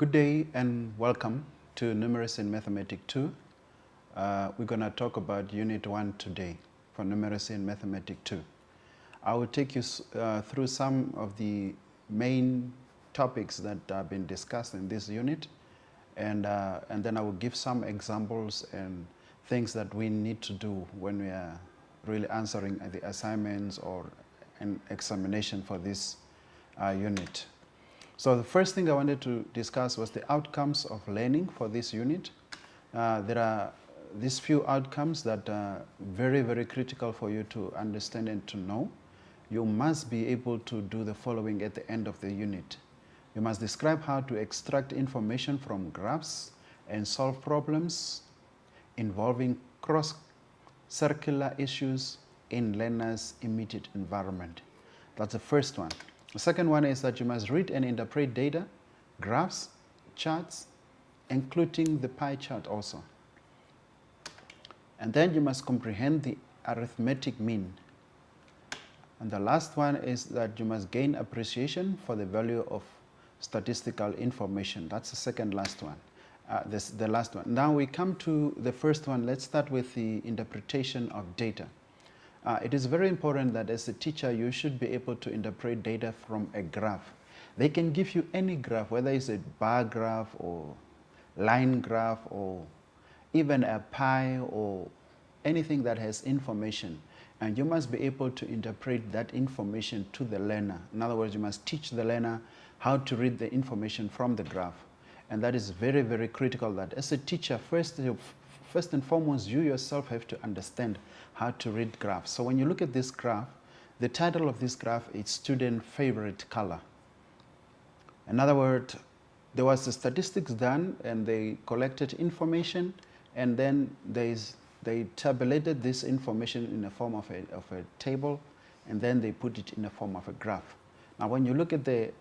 Good day and welcome to Numeracy in Mathematics 2. We're going to talk about Unit 1 today for Numeracy in Mathematics 2. I will take you through some of the main topics that have been discussed in this unit, and then I will give some examples and things that we need to do when we are really answering the assignments or an examination for this unit. So the first thing I wanted to discuss was the outcomes of learning for this unit. There are these few outcomes that are very, very critical for you to understand and to know. You must be able to do the following at the end of the unit. You must describe how to extract information from graphs and solve problems involving cross-circular issues in learners' immediate environment. That's the first one. The second one is that you must read and interpret data, graphs, charts, including the pie chart also. And then you must comprehend the arithmetic mean. And the last one is that you must gain appreciation for the value of statistical information. That's the second last one. The last one. Now we come to the first one. Let's start with the interpretation of data. It is very important that as a teacher you should be able to interpret data from a graph. They can give you any graph, whether it's a bar graph or line graph or even a pie or anything that has information, and you must be able to interpret that information to the learner. In other words, you must teach the learner how to read the information from the graph, and that is very, very critical. That as a teacher, first and foremost, you yourself have to understand how to read graphs. So when you look at this graph, the title of this graph is Student Favorite Color. In other words, there was the statistics done and they collected information, and then they tabulated this information in the form of a table, and then they put it in the form of a graph. Now when you look at the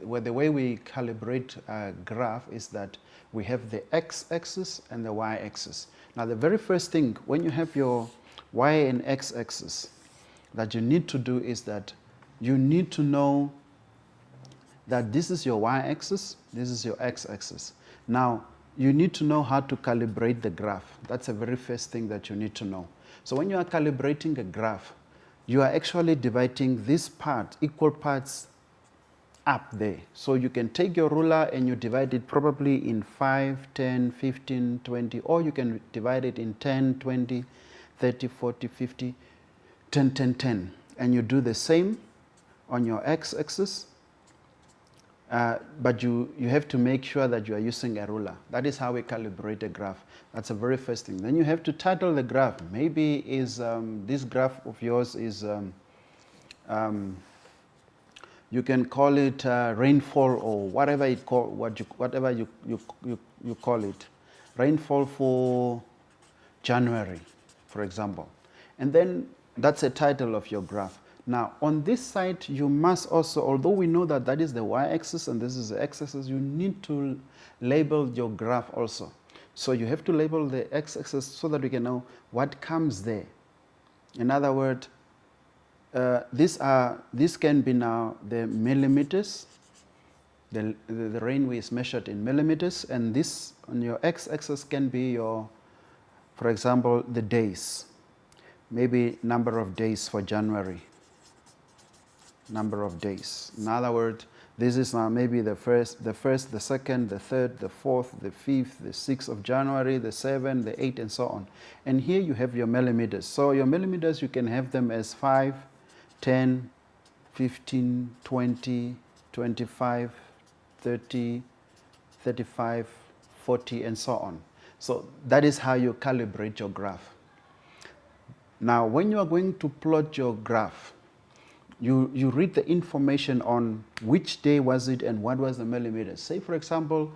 way we calibrate a graph is that we have the x-axis and the y-axis. Now the very first thing when you have your y and x-axis that you need to do is that you need to know that this is your y-axis, this is your x-axis. Now you need to know how to calibrate the graph. That's the very first thing that you need to know. So when you are calibrating a graph, you are actually dividing this part, equal parts, up there. So you can take your ruler and you divide it probably in 5, 10, 15, 20, or you can divide it in 10, 20, 30, 40, 50, 10, 10, 10. And you do the same on your x-axis, but you have to make sure that you are using a ruler. That is how we calibrate a graph. That's the very first thing. Then you have to title the graph. Maybe is this graph of yours is you can call it rainfall or whatever you call it. Rainfall for January, for example. And then that's a title of your graph. Now on this side you must also, although we know that that is the y-axis and this is the x-axis, you need to label your graph also. So you have to label the x-axis so that we can know what comes there. In other words, this can be now the millimeters. The rain is measured in millimeters, and this on your x-axis can be your, for example, the days. Maybe number of days for January. Number of days. In other words, this is now maybe the first, the second, the third, the fourth, the fifth, the 6th of January, the 7th, the 8th, and so on. And here you have your millimeters. So your millimeters, you can have them as 5, 10, 15, 20, 25, 30, 35, 40, and so on. So that is how you calibrate your graph. Now, when you are going to plot your graph, you read the information on which day was it and what was the millimeters. Say, for example,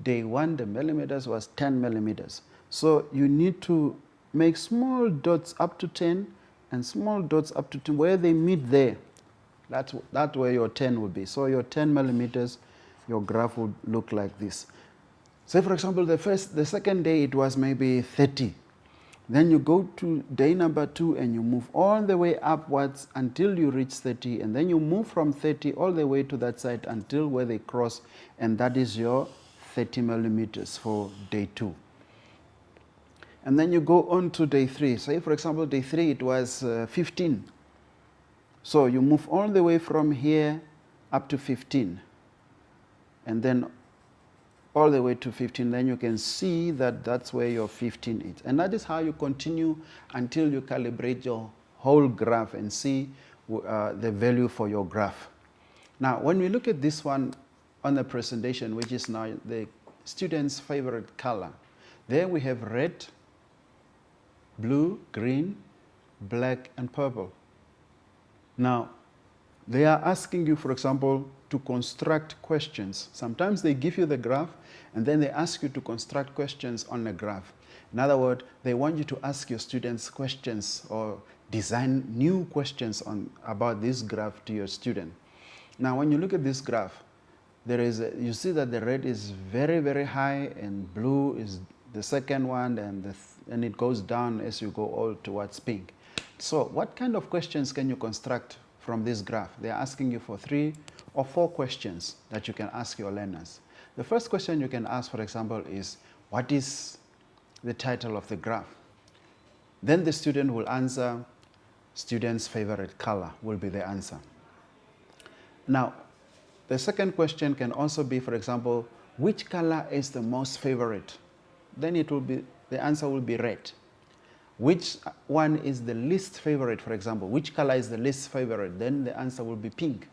day 1, the millimeters was 10 millimeters. So you need to make small dots up to 10 and small dots up to 10. Where they meet there, that's where your 10 will be. So your 10 millimeters, your graph would look like this. Say, for example, the second day it was maybe 30. Then you go to day number 2 and you move all the way upwards until you reach 30, and then you move from 30 all the way to that side until where they cross, and that is your 30 millimeters for day 2. And then you go on to day 3. Say for example day 3 it was 15. So you move all the way from here up to 15, and then all the way to 15, then you can see that that's where your 15 is. And that is how you continue until you calibrate your whole graph and see the value for your graph. Now, when we look at this one on the presentation, which is now the student's favorite color, there we have red, blue, green, black, and purple. Now, they are asking you, for example, to construct questions. Sometimes they give you the graph and then they ask you to construct questions on the graph. In other words, they want you to ask your students questions or design new questions about this graph to your student. Now, when you look at this graph, you see that the red is very, very high and blue is the second one, and it goes down as you go all towards pink. So what kind of questions can you construct from this graph? They are asking you for 3 or 4 questions that you can ask your learners. The first question you can ask, for example, is, what is the title of the graph? Then the student will answer, student's favorite color will be the answer. Now, the second question can also be, for example, which color is the most favorite? Then the answer will be red. Which one is the least favorite, for example? Which color is the least favorite? Then the answer will be pink.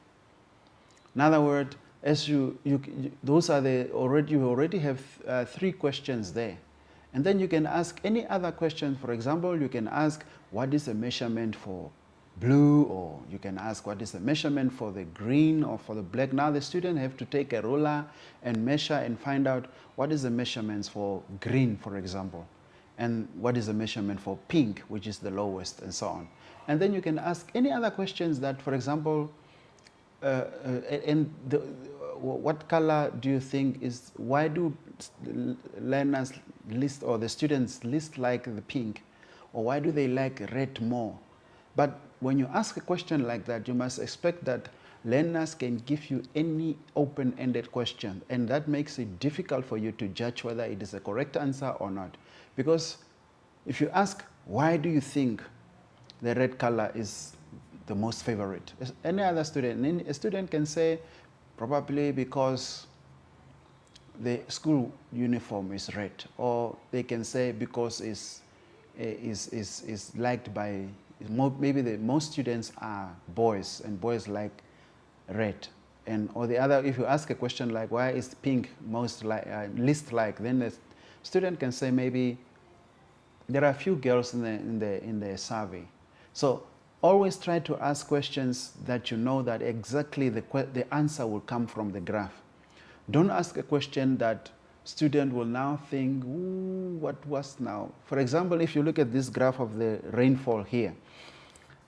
In other words, as you already have 3 questions there. And then you can ask any other question. For example, you can ask, what is the measurement for blue? Or you can ask, what is the measurement for the green or for the black? Now the student have to take a ruler and measure and find out what is the measurements for green, for example, and what is the measurement for pink, which is the lowest, and so on. And then you can ask any other questions that, for example, what color do you think is, why do learners least, or the students least like the pink, or why do they like red more? But when you ask a question like that, you must expect that learners can give you any open-ended question, and that makes it difficult for you to judge whether it is a correct answer or not. Because if you ask, why do you think the red color is the most favorite? Any other student, a student can say, probably because the school uniform is red, or they can say because is liked by, maybe most students are boys, and boys like red. And or the other, if you ask a question like, why is pink least liked, then the student can say, maybe there are a few girls in the survey. So always try to ask questions that you know that exactly the answer will come from the graph. Don't ask a question that student will now think, ooh, what was now? For example, if you look at this graph of the rainfall here,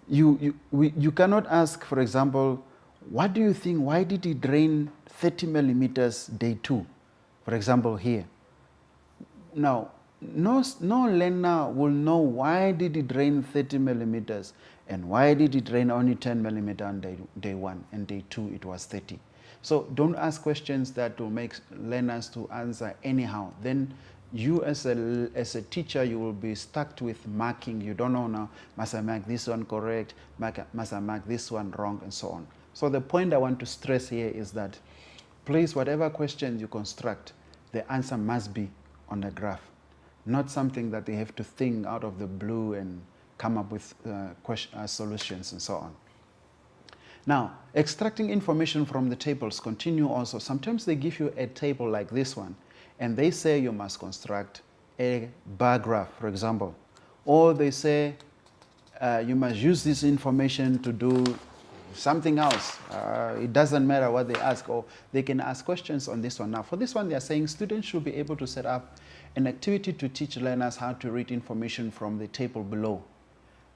you cannot ask, for example, what do you think, why did it rain 30 millimeters day 2, for example, here? Now, no learner will know why did it rain 30 millimeters and why did it rain only 10 millimeters on day 1 and day 2 it was 30. So don't ask questions that will make learners to answer anyhow. Then you as a teacher, you will be stuck with marking. You don't know now, must I mark this one correct, must I mark this one wrong, and so on. So the point I want to stress here is that please, whatever questions you construct, the answer must be on the graph, not something that they have to think out of the blue and come up with solutions and so on. Now, extracting information from the tables continue also. Sometimes they give you a table like this one, and they say you must construct a bar graph, for example. Or they say you must use this information to do something else. It doesn't matter what they ask, or they can ask questions on this one. Now, for this one, they are saying students should be able to set up an activity to teach learners how to read information from the table below.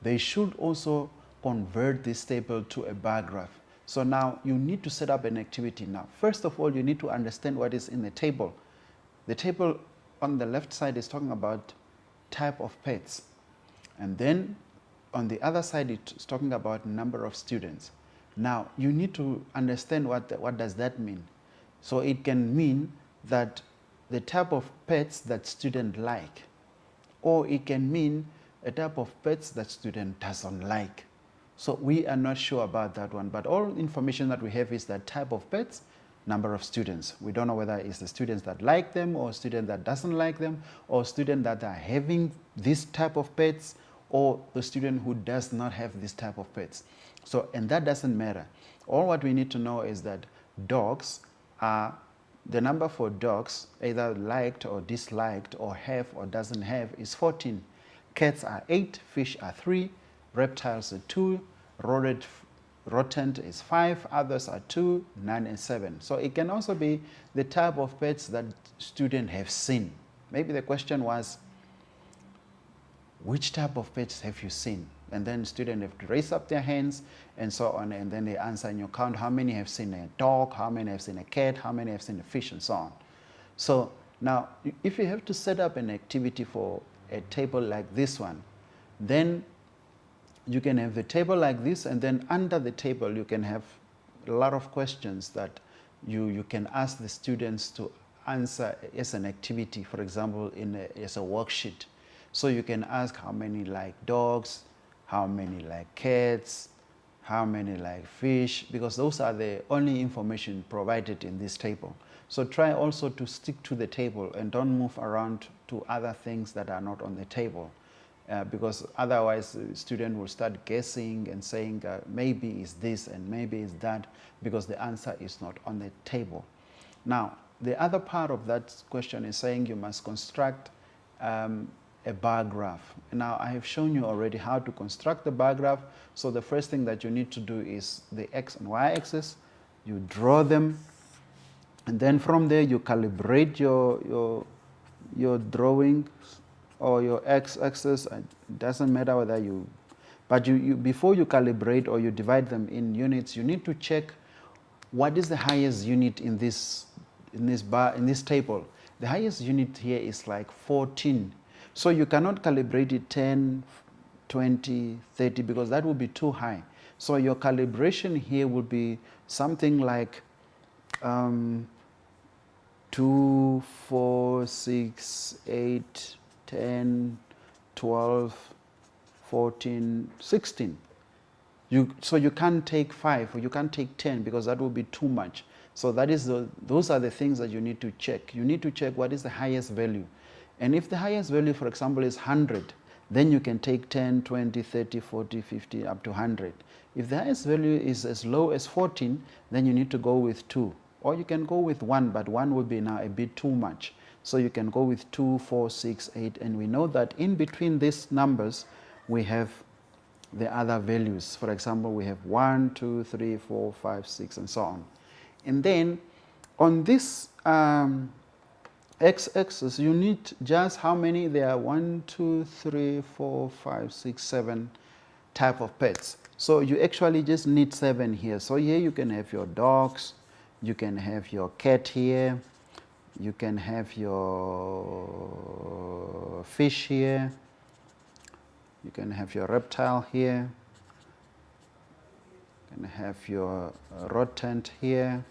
They should also convert this table to a bar graph. So now you need to set up an activity. Now, first of all, you need to understand what is in the table. The table on the left side is talking about type of pets. And then on the other side, it's talking about number of students. Now, you need to understand what does that mean. So it can mean that the type of pets that student like, or it can mean a type of pets that student doesn't like. So we are not sure about that one, but all information that we have is that type of pets, number of students. We don't know whether it's the students that like them or student that doesn't like them, or student that are having this type of pets, or the student who does not have this type of pets. So, and that doesn't matter. All what we need to know is that dogs are, the number for dogs, either liked or disliked or have or doesn't have, is 14. Cats are 8, fish are 3, reptiles are 2, rodent is 5, others are 2, 9 and 7. So it can also be the type of pets that students have seen. Maybe the question was, which type of pets have you seen? And then students have to raise up their hands and so on, and then they answer and you count how many have seen a dog, how many have seen a cat, how many have seen a fish, and so on. So now, if you have to set up an activity for a table like this one, then you can have the table like this, and then under the table you can have a lot of questions that you can ask the students to answer as an activity, for example, as a worksheet. So you can ask how many like dogs, how many like cats, how many like fish, because those are the only information provided in this table. So try also to stick to the table and don't move around to other things that are not on the table. Because otherwise the student will start guessing and saying maybe it's this and maybe it's that, because the answer is not on the table. Now, the other part of that question is saying you must construct a bar graph. Now, I have shown you already how to construct the bar graph. So the first thing that you need to do is the X and Y axis. You draw them, and then from there you calibrate your drawing or your X axis. It doesn't matter whether but before you calibrate or you divide them in units, you need to check what is the highest unit in this table. The highest unit here is like 14. So you cannot calibrate it 10, 20, 30, because that would be too high. So your calibration here would be something like 2, 4, 6, 8, 10, 12, 14, 16. So you can't take 5 or you can't take 10, because that would be too much. So those are the things that you need to check. You need to check what is the highest value. And if the highest value, for example, is 100, then you can take 10, 20, 30, 40, 50, up to 100. If the highest value is as low as 14, then you need to go with 2. Or you can go with 1, but 1 would be now a bit too much. So you can go with 2, 4, 6, 8, and we know that in between these numbers, we have the other values. For example, we have 1, 2, 3, 4, 5, 6, and so on. And then on this x-axis, you need just how many? There are 1, 2, 3, 4, 5, 6, 7 type of pets. So you actually just need 7 here. So here you can have your dogs, you can have your cat here, you can have your fish here, you can have your reptile here, you can have your rodent here,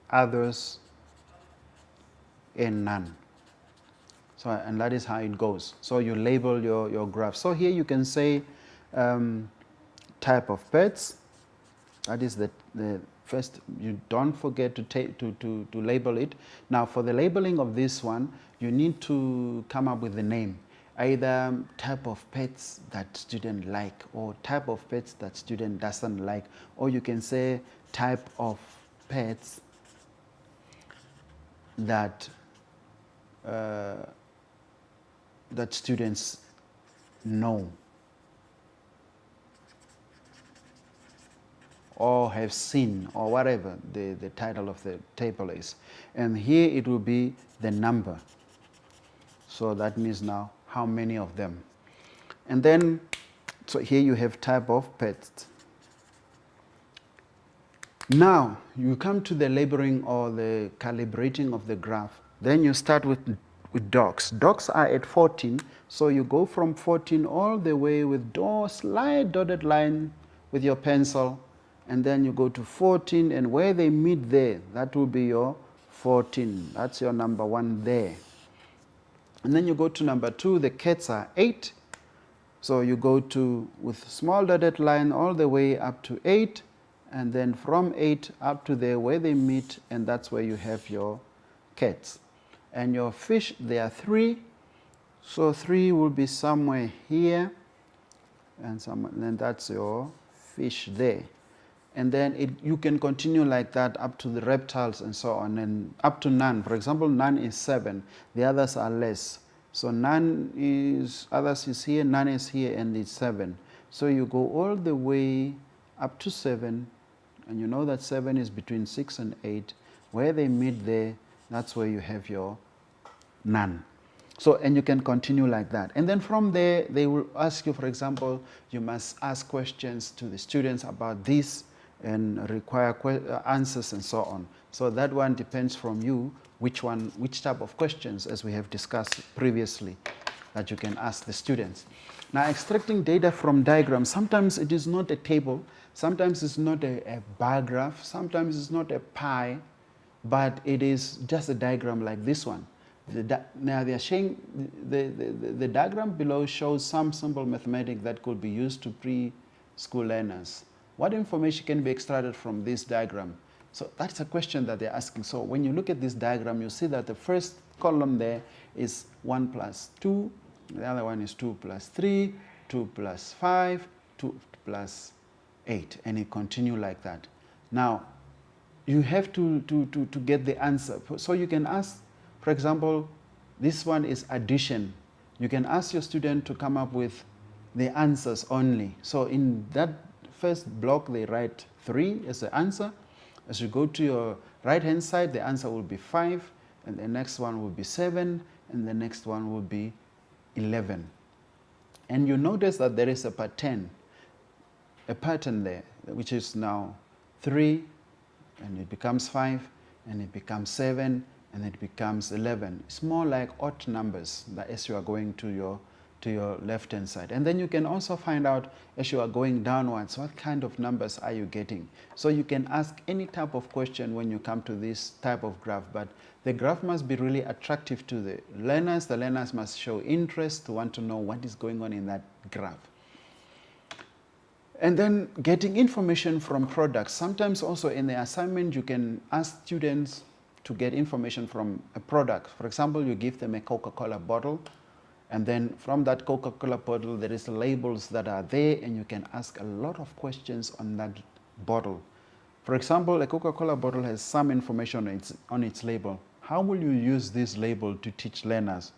others, and none. So, and that is how it goes. So you label your graph. So here you can say type of pets. That is the first. You don't forget to label it. Now for the labeling of this one, you need to come up with the name. Either type of pets that student like, or type of pets that student doesn't like, or you can say type of pets that that students know or have seen, or whatever the title of the table is. And here it will be the number. So that means now how many of them. And then, so here you have type of pets. Now, you come to the labeling or the calibrating of the graph. Then you start with with dogs. Dogs are at 14, so you go from 14 all the way with slight dotted line with your pencil, and then you go to 14, and where they meet there, that will be your 14. That's your number 1 there. And then you go to number 2, the cats are 8. So you go to, with small dotted line all the way up to 8, and then from 8 up to there where they meet, and that's where you have your cats. And your fish, there are 3. So 3 will be somewhere here, and then that's your fish there. And then you can continue like that up to the reptiles and so on, and up to none. For example, none is 7. The others are less. So others is here, none is here, and it's 7. So you go all the way up to 7, and you know that 7 is between 6 and 8. Where they meet there, that's where you have your none. So, and you can continue like that. And then from there, they will ask you, for example, you must ask questions to the students about this and require answers and so on. So that one depends from you, which type of questions, as we have discussed previously, that you can ask the students. Now, extracting data from diagrams, sometimes it is not a table, sometimes it's not a bar graph, sometimes it's not a pie, but it is just a diagram like this one. Now they are showing, the diagram below shows some simple mathematics that could be used to preschool learners. What information can be extracted from this diagram? So that's a question that they're asking. So when you look at this diagram, you see that the first column there is 1 plus 2, the other one is 2 plus 3, 2 plus 5, 2 plus 8, and it continue like that. Now, you have to get the answer. So you can ask, for example, this one is addition. You can ask your student to come up with the answers only. So in that first block, they write 3 as the answer. As you go to your right-hand side, the answer will be 5, and the next one will be 7, and the next one will be 11. And you notice that there is a pattern there, which is now 3, and it becomes 5, and it becomes 7, and it becomes 11. It's more like odd numbers that as you are going to your left-hand side. And then you can also find out, as you are going downwards, what kind of numbers are you getting. So you can ask any type of question when you come to this type of graph, but the graph must be really attractive to the learners. The learners must show interest to want to know what is going on in that graph. And then getting information from products. Sometimes also in the assignment, you can ask students to get information from a product. For example, you give them a Coca-Cola bottle, and then from that Coca-Cola bottle, there is labels that are there, and you can ask a lot of questions on that bottle. For example, a Coca-Cola bottle has some information on its label. How will you use this label to teach learners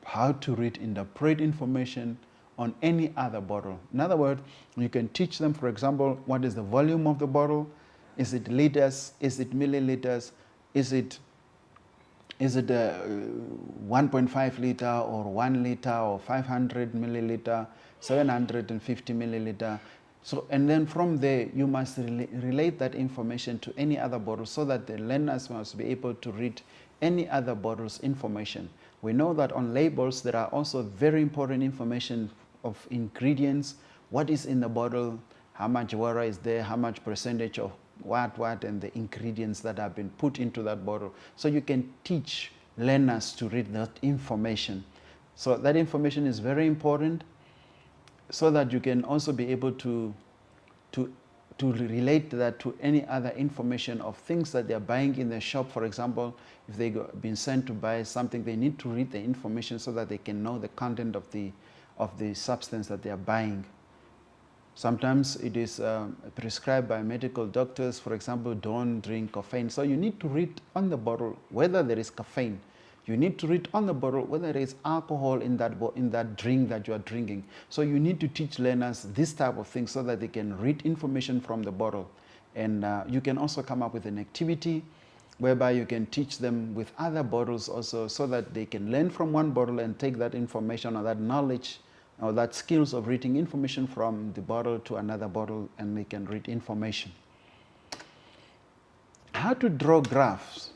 how to interpret information on any other bottle? In other words, you can teach them, for example, what is the volume of the bottle? Is it liters? Is it milliliters? Is it 1.5 liter or 1 liter or 500 milliliter, 750 milliliter? So, and then from there, you must relate that information to any other bottle so that the learners must be able to read any other bottle's information. We know that on labels, there are also very important information of ingredients, what is in the bottle, how much water is there, how much percentage of what, and the ingredients that have been put into that bottle. So you can teach learners to read that information. So that information is very important so that you can also be able to relate that to any other information of things that they're buying in the shop. For example, if they've been sent to buy something, they need to read the information so that they can know the content of the substance that they are buying. Sometimes it is prescribed by medical doctors. For example, don't drink caffeine. So you need to read on the bottle whether there is caffeine. You need to read on the bottle whether there is alcohol in that drink that you are drinking. So you need to teach learners this type of thing so that they can read information from the bottle. And you can also come up with an activity whereby you can teach them with other bottles also so that they can learn from one bottle and take that information or that knowledge or that skills of reading information from the bottle to another bottle, and they can read information. How to draw graphs.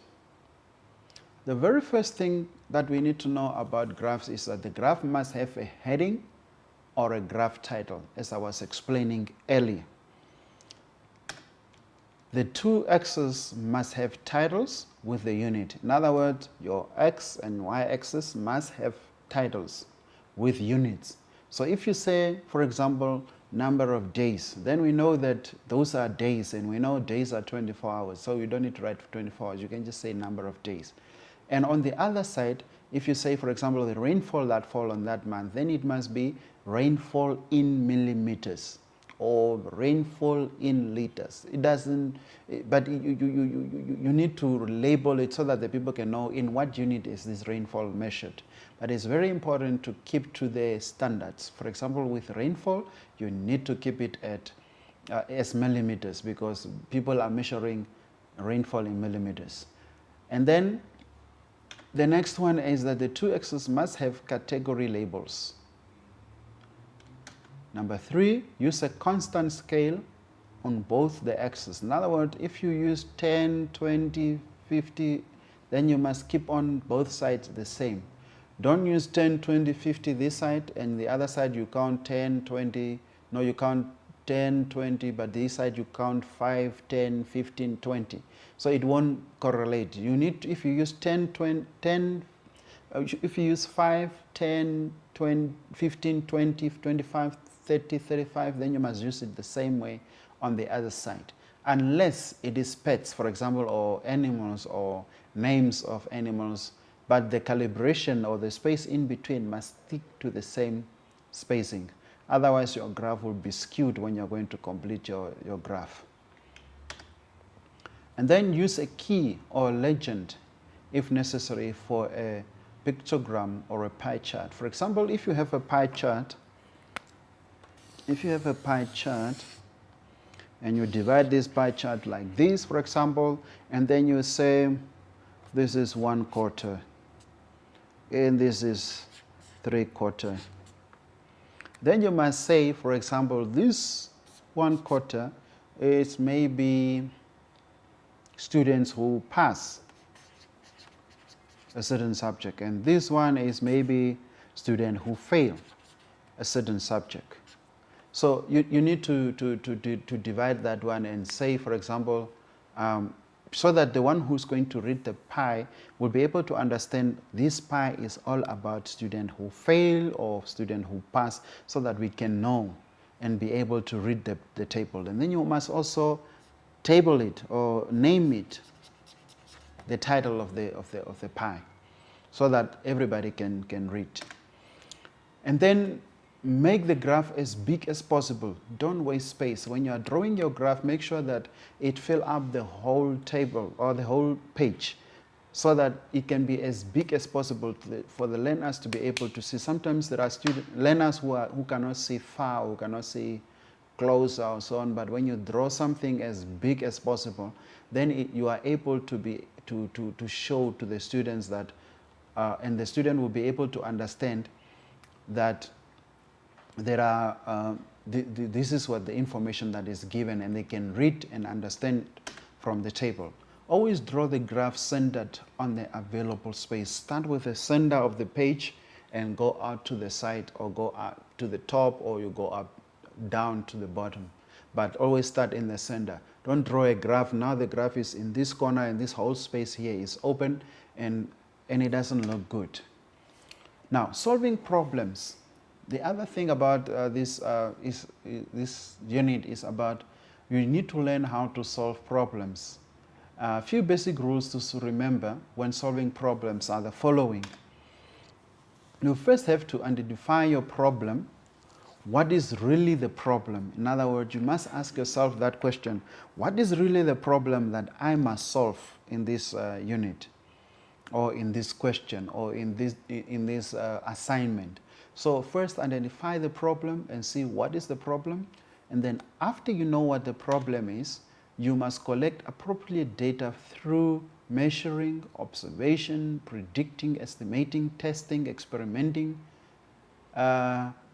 The very first thing that we need to know about graphs is that the graph must have a heading or a graph title, as I was explaining earlier. The two axes must have titles with the unit. In other words, your x and y axis must have titles with units. So if you say, for example, number of days, then we know that those are days, and we know days are 24 hours, so you don't need to write 24 hours, you can just say number of days. And on the other side, if you say, for example, the rainfall that fall on that month, then it must be rainfall in millimeters or rainfall in liters. It doesn't, but you need to label it so that the people can know in what unit is this rainfall measured. But it's very important to keep to the standards. For example, with rainfall, you need to keep it at as millimeters, because people are measuring rainfall in millimeters. And then the next one is that the two axes must have category labels. Number 3, use a constant scale on both the axes. In other words, if you use 10, 20, 50, then you must keep on both sides the same. Don't use 10, 20, 50 this side, and the other side you count 10, 20. No, you count 10, 20, but this side you count 5, 10, 15, 20. So it won't correlate. You need to, if you use 10, 20, 10, if you use 5, 10, 20, 15, 20, 25, 30, 35, then you must use it the same way on the other side. Unless it is pets, for example, or animals or names of animals, but the calibration or the space in between must stick to the same spacing. Otherwise, your graph will be skewed when you're going to complete your graph. And then use a key or legend, if necessary, for a pictogram or a pie chart. For example, if you have a pie chart, and you divide this pie chart like this, for example, and then you say this is 1/4 and this is 3/4. Then you must say, for example, this 1/4 is maybe students who pass a certain subject, and this one is maybe students who fail a certain subject. So you need to divide that one and say, for example, so that the one who's going to read the pie will be able to understand this pie is all about student who fail or student who pass, so that we can know and be able to read the table. And then you must also table it or name it, the title of the pie, so that everybody can read. And then make the graph as big as possible. Don't waste space. When you are drawing your graph, make sure that it fill up the whole table or the whole page, so that it can be as big as possible for the learners to be able to see. Sometimes there are learners who cannot see far, who cannot see close or so on, but when you draw something as big as possible, then you are able to show to the students that, and the student will be able to understand that there are, this is what the information that is given, and they can read and understand from the table. Always draw the graph centered on the available space. Start with the center of the page and go out to the side, or go out to the top, or you go up down to the bottom. But always start in the center. Don't draw a graph. Now the graph is in this corner, and this whole space here is open, and it doesn't look good. Now, solving problems. The other thing about this unit is about, you need to learn how to solve problems. A few basic rules to remember when solving problems are the following. You first have to identify your problem. What is really the problem? In other words, you must ask yourself that question. What is really the problem that I must solve in this unit, or in this question, or in this assignment? So first identify the problem and see what is the problem, and then after you know what the problem is, you must collect appropriate data through measuring, observation, predicting, estimating, testing, experimenting,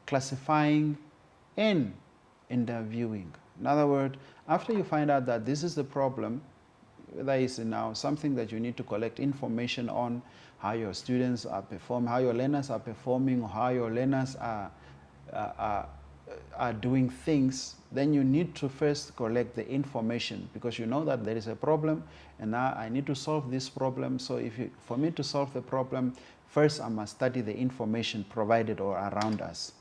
classifying, and interviewing. In other words, after you find out that this is the problem, whether it's now something that you need to collect information on, how your students are performing, how your learners are performing, or how your learners are doing things, then you need to first collect the information, because you know that there is a problem and now I need to solve this problem. So for me to solve the problem, first I must study the information provided or around us.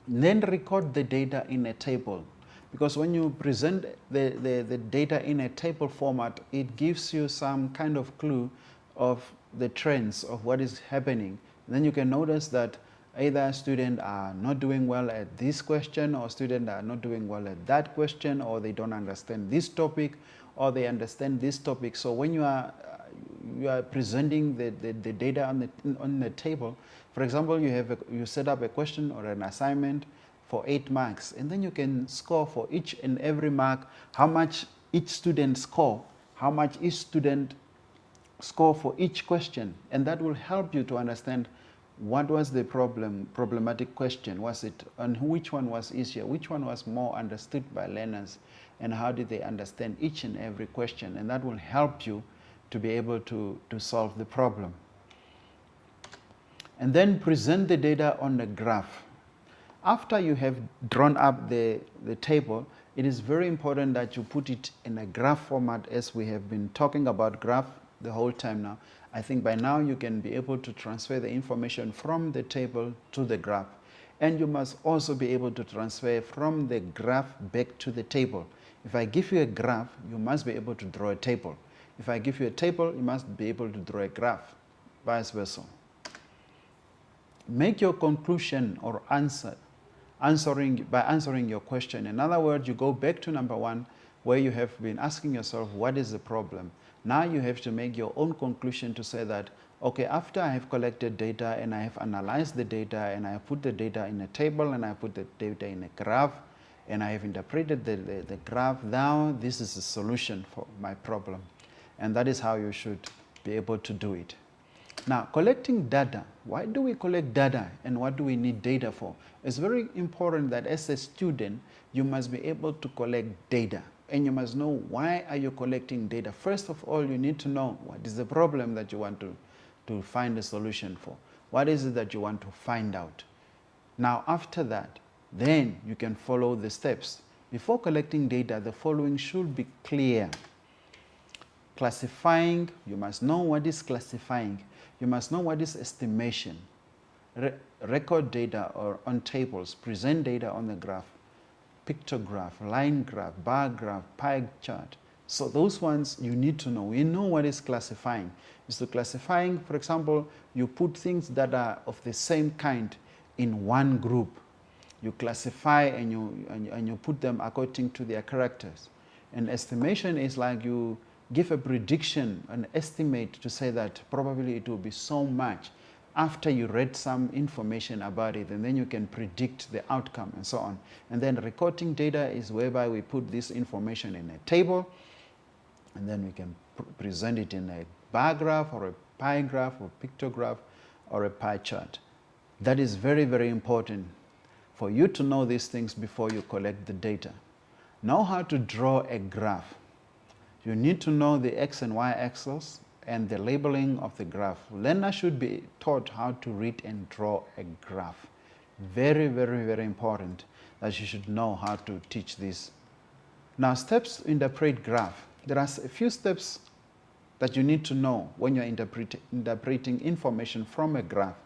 Then record the data in a table, because when you present the data in a table format, it gives you some kind of clue of the trends of what is happening. And then you can notice that either students are not doing well at this question, or students are not doing well at that question, or they don't understand this topic, or they understand this topic. So when you are presenting the data on the table, for example, you set up a question or an assignment for 8 marks, and then you can score for each and every mark how much each student score, how much each student score for each question, and that will help you to understand what was the problematic question, was it, and which one was easier, which one was more understood by learners, and how did they understand each and every question, and that will help you to be able to solve the problem. And then present the data on the graph. After you have drawn up the table, it is very important that you put it in a graph format, as we have been talking about graph the whole time now. I think by now you can be able to transfer the information from the table to the graph. And you must also be able to transfer from the graph back to the table. If I give you a graph, you must be able to draw a table. If I give you a table, you must be able to draw a graph, vice versa. Make your conclusion or by answering your question. In other words, you go back to number 1, where you have been asking yourself, what is the problem? Now you have to make your own conclusion to say that, okay, after I have collected data and I have analyzed the data and I have put the data in a table and I put the data in a graph and I have interpreted the graph, now this is a solution for my problem. And that is how you should be able to do it. Now, collecting data. Why do we collect data and what do we need data for? It's very important that as a student, you must be able to collect data. And you must know, why are you collecting data? First of all, you need to know what is the problem that you want to find a solution for. What is it that you want to find out? Now, after that, then you can follow the steps. Before collecting data, the following should be clear. Classifying, you must know what is classifying. You must know what is estimation. Record data or on tables, present data on the graph. Pictograph, line graph, bar graph, pie chart. So those ones you need to know. You know what is classifying. Is to classifying, for example, you put things that are of the same kind in one group. You classify and you put them according to their characters. And estimation is like you give a prediction, an estimate to say that probably it will be so much after you read some information about it, and then you can predict the outcome and so on. And then recording data is whereby we put this information in a table, and then we can present it in a bar graph or a pie graph or pictograph or a pie chart. That is very, very important for you to know these things before you collect the data. Know how to draw a graph. You need to know the X and Y axes and the labeling of the graph. Learners should be taught how to read and draw a graph. Very, very, very important that you should know how to teach this. Now, steps to interpret graph. There are a few steps that you need to know when you're interpreting information from a graph.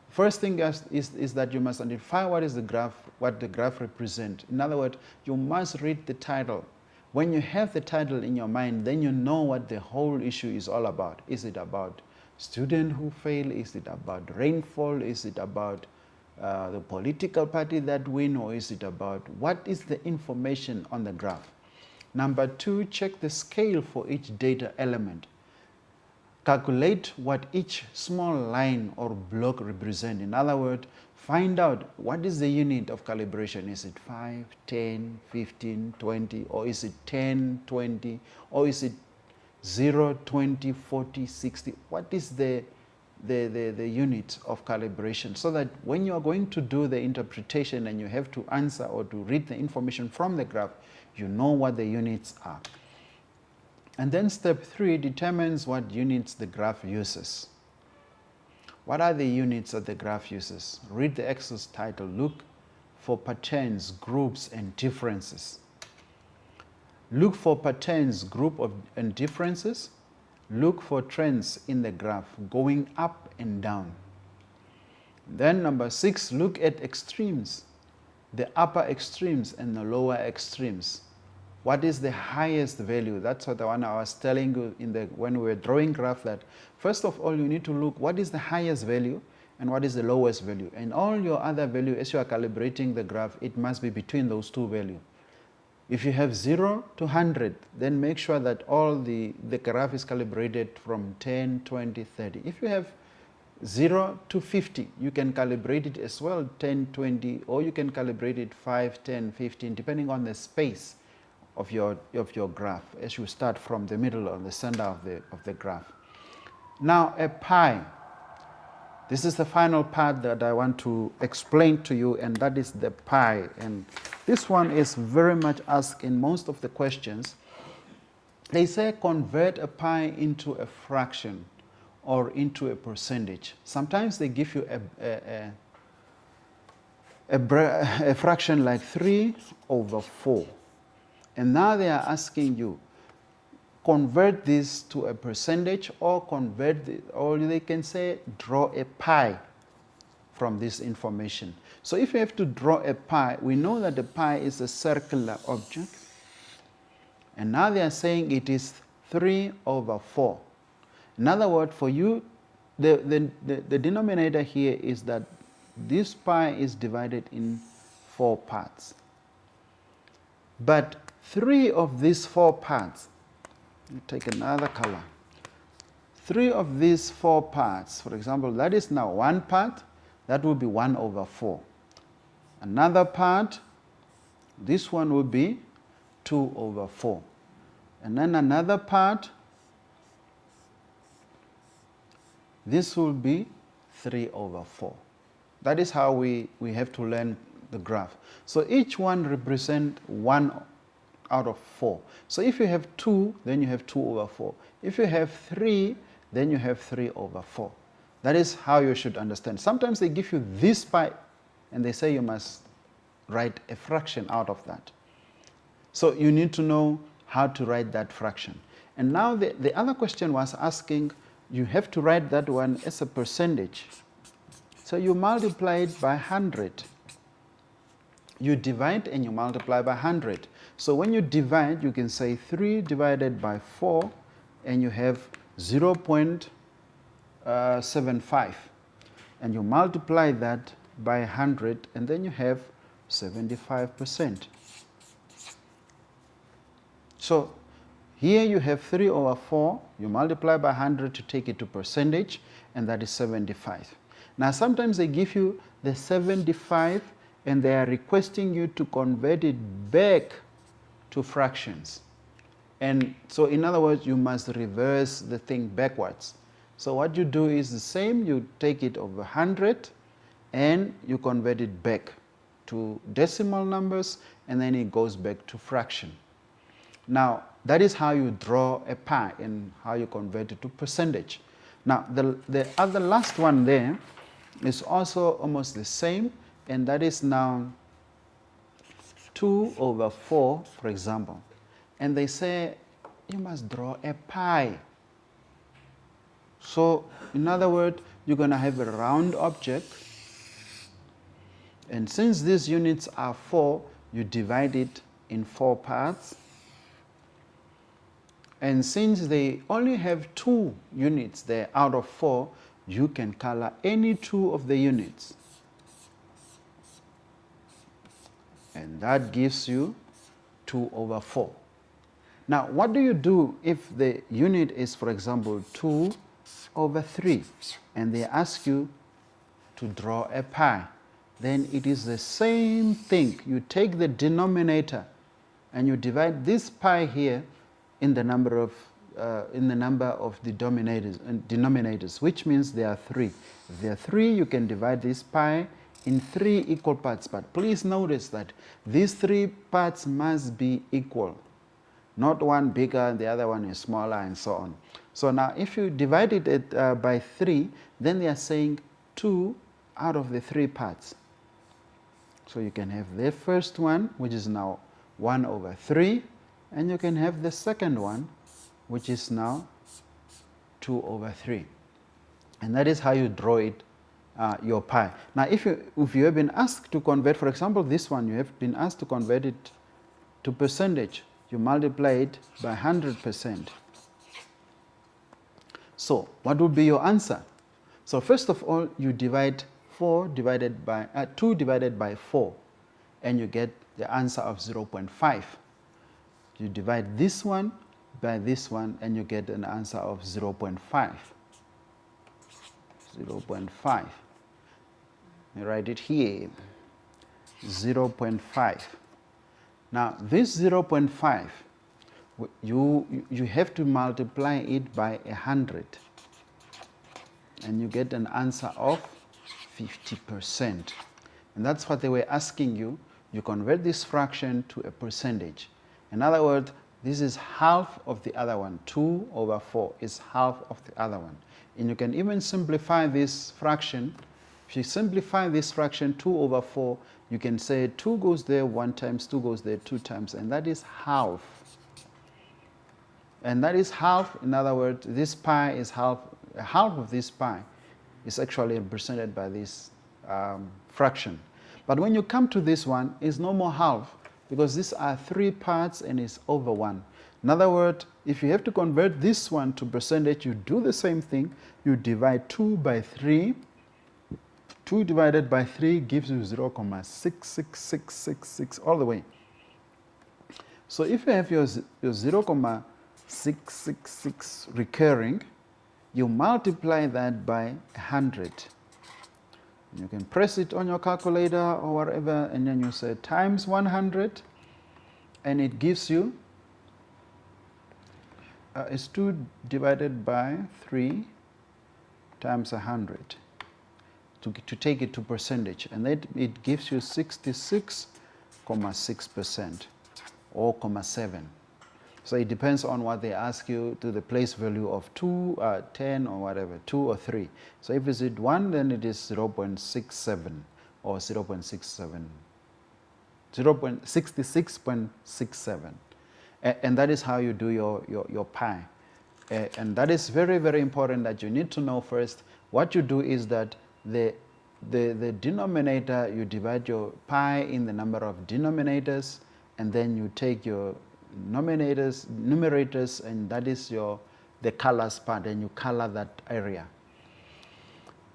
First thing is that you must identify what is the graph, what the graph represents. In other words, you must read the title. When you have the title in your mind, then you know what the whole issue is all about. Is it about students who fail? Is it about rainfall? Is it about the political party that win? Or is it about what is the information on the graph? Number 2, check the scale for each data element. Calculate what each small line or block represents. In other words, find out what is the unit of calibration. Is it 5, 10, 15, 20, or is it 10, 20, or is it 0, 20, 40, 60? What is the unit of calibration? So that when you are going to do the interpretation and you have to answer or to read the information from the graph, you know what the units are. And then step 3 determines what units the graph uses. What are the units that the graph uses? Read the exercise title. Look for patterns, groups, and differences. Look for patterns, and differences. Look for trends in the graph going up and down. Then number 6, look at extremes, the upper extremes and the lower extremes. What is the highest value? That's what the one I was telling you when we were drawing graph, that first of all you need to look what is the highest value and what is the lowest value. And all your other value, as you are calibrating the graph, it must be between those two values. If you have 0 to 100, then make sure that all the graph is calibrated from 10, 20, 30. If you have 0 to 50, you can calibrate it as well, 10, 20, or you can calibrate it 5, 10, 15, depending on the space of your graph as you start from the middle or the center of the graph. Now a pi. This is the final part that I want to explain to you, and that is the pi. And this one is very much asked in most of the questions. They say convert a pi into a fraction or into a percentage. Sometimes they give you a fraction like 3/4. And now they are asking you, convert this to a percentage, or or they can say draw a pi from this information. So if you have to draw a pi, we know that the pi is a circular object. And now they are saying it is 3/4. In other words, for you, the denominator here is that this pi is divided in 4 parts. But 3 of these 4 parts, you take another color, 3 of these 4 parts, for example, that is now 1 part, that will be 1/4. Another part, this one will be 2/4. And then another part, this will be 3/4. That is how we have to learn the graph. So each one represents 1 out of 4. So if you have 2, then you have 2/4. If you have 3, then you have 3/4. That is how you should understand. Sometimes they give you this pi and they say you must write a fraction out of that. So you need to know how to write that fraction. And now the other question was asking, you have to write that one as a percentage. So you multiply it by 100. You divide and you multiply by 100. So when you divide, you can say 3 divided by 4, and you have 0.75. And you multiply that by 100, and then you have 75%. So here you have 3/4, you multiply by 100 to take it to percentage, and that is 75. Now sometimes they give you the 75 and they are requesting you to convert it back to fractions. And so in other words, you must reverse the thing backwards. So what you do is the same, you take it over 100 and you convert it back to decimal numbers, and then it goes back to fraction. Now that is how you draw a pi and how you convert it to percentage. Now the other last one there is also almost the same, and that is now 2/4, for example. And they say you must draw a pi. So in other words, you're going to have a round object, and since these units are 4, you divide it in 4 parts. And since they only have 2 units there out of 4, you can color any 2 of the units. And that gives you 2/4. Now, what do you do if the unit is, for example, 2/3, and they ask you to draw a pi? Then it is the same thing. You take the denominator and you divide this pi here in the number of the denominators, which means there are 3. If there are 3, you can divide this pi in 3 equal parts. But please notice that these 3 parts must be equal. not one bigger and the other one is smaller and so on. So now if you divide it by 3, then they are saying 2 out of the 3 parts. So you can have the first one, which is now 1 over 3, and you can have the second one, which is now 2 over 3. And that is how you draw it, your pi. Now if you have been asked to convert, for example, this one, you have been asked to convert it to percentage, you multiply it by 100%. So what would be your answer? So first of all, you divide 2 divided by 4, and you get the answer of 0.5. You divide this one by this one, and you get an answer of 0.5. 0.5. I write it here, 0.5. Now this 0.5, you have to multiply it by 100, and you get an answer of 50%. And that's what they were asking you. You convert this fraction to a percentage. In other words, this is half of the other one. 2 over 4 is half of the other one. And you can even simplify this fraction. If you simplify this fraction, 2 over 4, you can say 2 goes there 1 times, 2 goes there 2 times, and that is half. And that is half. In other words, this pi is half of this pi is actually represented by this fraction. But when you come to this one, it's no more half, because these are 3 parts and it's over 1. In other words, if you have to convert this one to percentage, you do the same thing. You divide 2 by 3. 2 divided by 3 gives you 0.66666 all the way. So if you have your 0.666 recurring, you multiply that by 100. You can press it on your calculator or whatever, and then you say times 100, and it gives you, it's 2 divided by 3 times 100 to take it to percentage, and that it gives you 66.6% or 0.7. So it depends on what they ask you, to the place value of 2, 10 or whatever, 2 or 3. So if it's 1, then it is 0.67 or 66.67. And that is how you do your pi. And that is very, very important that you need to know first. What you do is that the denominator, you divide your pi in the number of denominators, and then you take your numerators, and that is the colors part, and you color that area.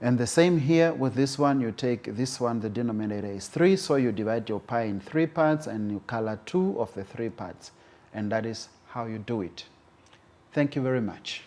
And the same here with this one. You take this one, the denominator is 3, so you divide your pi in 3 parts, and you color 2 of the 3 parts, and that is how you do it. Thank you very much.